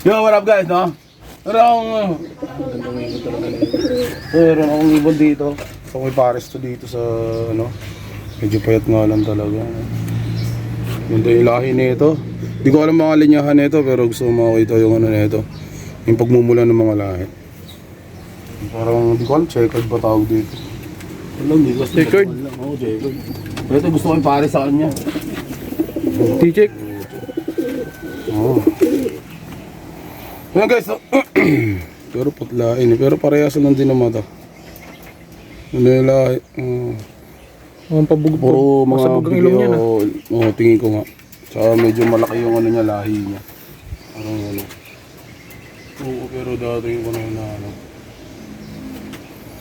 Yo, what up guys, no? Meron akong ibon dito. So may pares to dito sa ano. Medyo payat nga lang talaga. Ganda yung lahi nito. Hindi ko alam mga linyahan nito pero gusto ko makita yung ano nito. Yung pagmumula ng mga lahi. Parang hindi ko alam, checkered ba tawag dito? Alam, hindi ko Checkered? Oo, checkered. Pero ito gusto ko yung pares sa kanya. T-check. Oo. Ayan guys, so, pero putlain eh. Pero parehas lang din ang mata. Nila, Ang pabug puro mga pasabugang ilong niya na. Oo, tingin ko nga. Tsaka medyo malaki yung ano niya, lahi niya. Parang ano. Oo, pero dati yung ano na ano.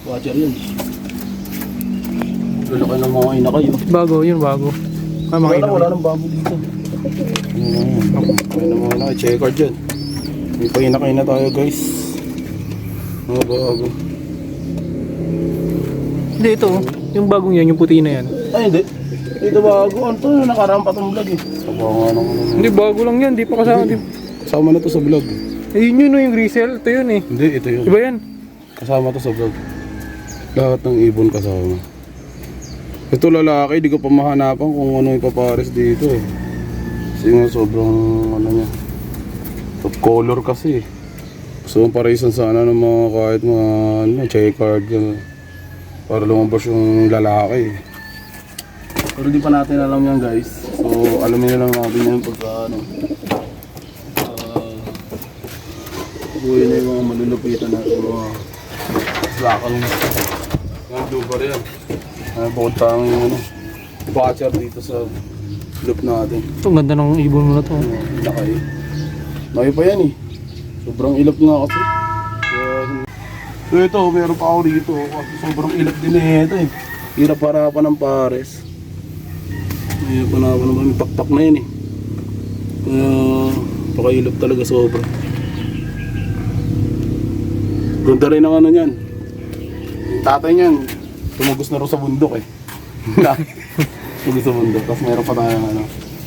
Watcher yun. Lalaki ng mga ina kayo. Bago, yun bago. Wala nang babo dito. Ayun naman na, checkered dyan. May pahinakay na tayo guys. Mga bago. Hindi, ito. Yung bagong yan, yung puti na yan. Ay hindi. Ito bago. Ano to? Nakarampa tong vlog eh. Sabaw nga nung ano. Hindi, bago lang yan. Di pa kasama. Di... Kasama na to sa vlog. Yun yun, no, yung grisel. Ito yun eh. Hindi, ito yun. Iba yan. Kasama to sa vlog. Lahat ng ibon kasama. Ito lalaki, di ko pa mahanapan kung ano yung papares dito eh. Kasi nga sobrang ano niya. Top color kasi eh. Gusto mong parisan sana ng mga kahit mga ano, checkered yan. Para lumabas yung lalaki eh. Pero di pa natin alam yan guys. So alamin na lang natin yan pagka ano. Buhay na yung mga malulupitan natin mga slakang mga dubar yan. Bukod tayong yung ano, watcher dito sa loop natin. Ito, ang ganda ng ibon mo na to. Laki. Laki pa yan eh. Sobrang ilap nga kasi. So ito, meron pa ako dito. Sobrang ilap din eh ito eh. Hirap para pa ng pares. Hirap pa na naman, may pakpak na yan eh. Kaya pakailap talaga sobra. Ganda rin ang ano niyan. Yung tatay niyan, tumugos na rin sa bundok eh. Tumugos sa bundok. Tapos meron pa tayong ano,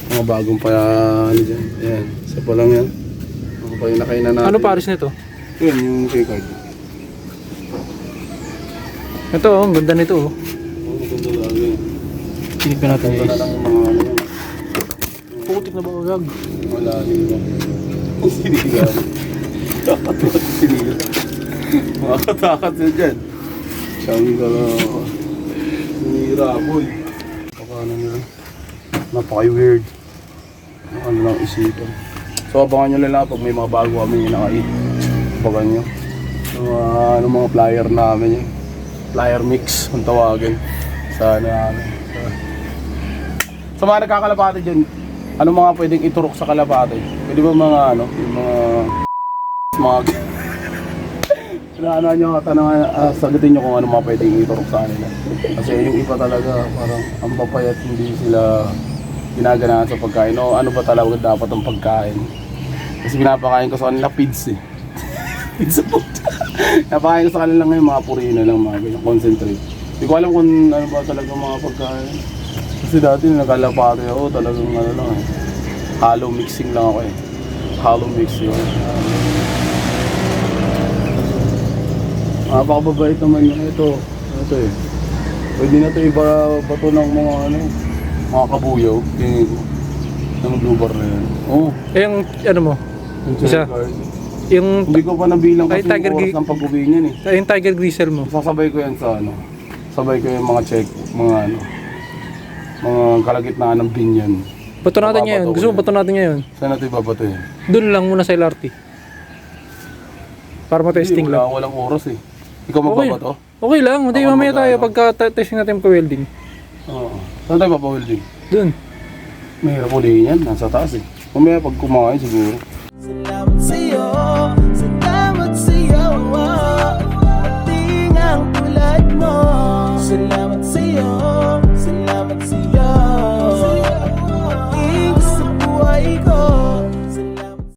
mga bagong pa ano dyan. Ayan, isa pa lang yan. Ako pa yung nakainan natin. Ano pares nito? Yun, yung checkered. Ito, ang ganda nito. Oh. Oo, maganda lagi yan. Tinipin natin Ganda na guys. lang yung mga ano yan. Putik na ba agad? Wala dito. Sinigang. Sinigang. Makakatakat yun dyan. Sabi ka lang ako. Sinira boy. Pakano nila. Napaka-weird. Ano lang isipan. So abangan nyo lang pag may mga bago kami naka-eat. Abangan nyo. Ano mga flyer namin yun. Flyer mix kung tawagin. Sana namin. Sa mga nagkakalapate dyan, ano mga pwedeng iturok sa kalapate? Pwede ba mga ano, yung mga ano nyo katanungan, sagutin nyo kung ano mga pwedeng iturok sa kanila. Kasi yung iba talaga, parang ang papayat hindi sila ginaganahan sa pagkain. O ano ba talaga dapat ang pagkain? Kasi pinapakain ko sa kanila feeds eh. Feeds po. Napakain ko sa kanila ngayon mga purina lang, mga ganyan, concentrate. Hindi ko alam kung ano ba talaga mga pagkain. Kasi dati nakalapate ako, talagang ano lang eh. Hollow mixing lang ako eh. Hollow mixing. Napakababait naman yun. Ito eh. Pwede na ito iba-bato ng mga ano, mga kabuyaw. Tingin ko. Ng blue bar na yan. Oo. Eh, yung ano mo? Yung Isa. checkered. Yung, Hindi ko pa nabilang Ay, kasi tiger yung oras ng pag-uwi niyan eh. yung tiger grisel mo. Sasabay ko yan sa ano. Sabay ko yung mga mga ano. Mga kalagitnaan ng binyan. Bato natin Babato ngayon. ko Gusto mo yan. bato natin ngayon? Saan natin ibabato yun? Doon lang muna sa LRT. Para ma-testing lang. Walang oras eh. Ikaw magbabato? Okay lang. Hindi, Ako mamaya tayo mag-ano. pagka-testing natin pa-welding. Oo. Saan tayo papawelding? Doon. Mahirap ulihin yan. Nasa taas eh. Mamaya pag kumain siguro. Salamat sa'yo.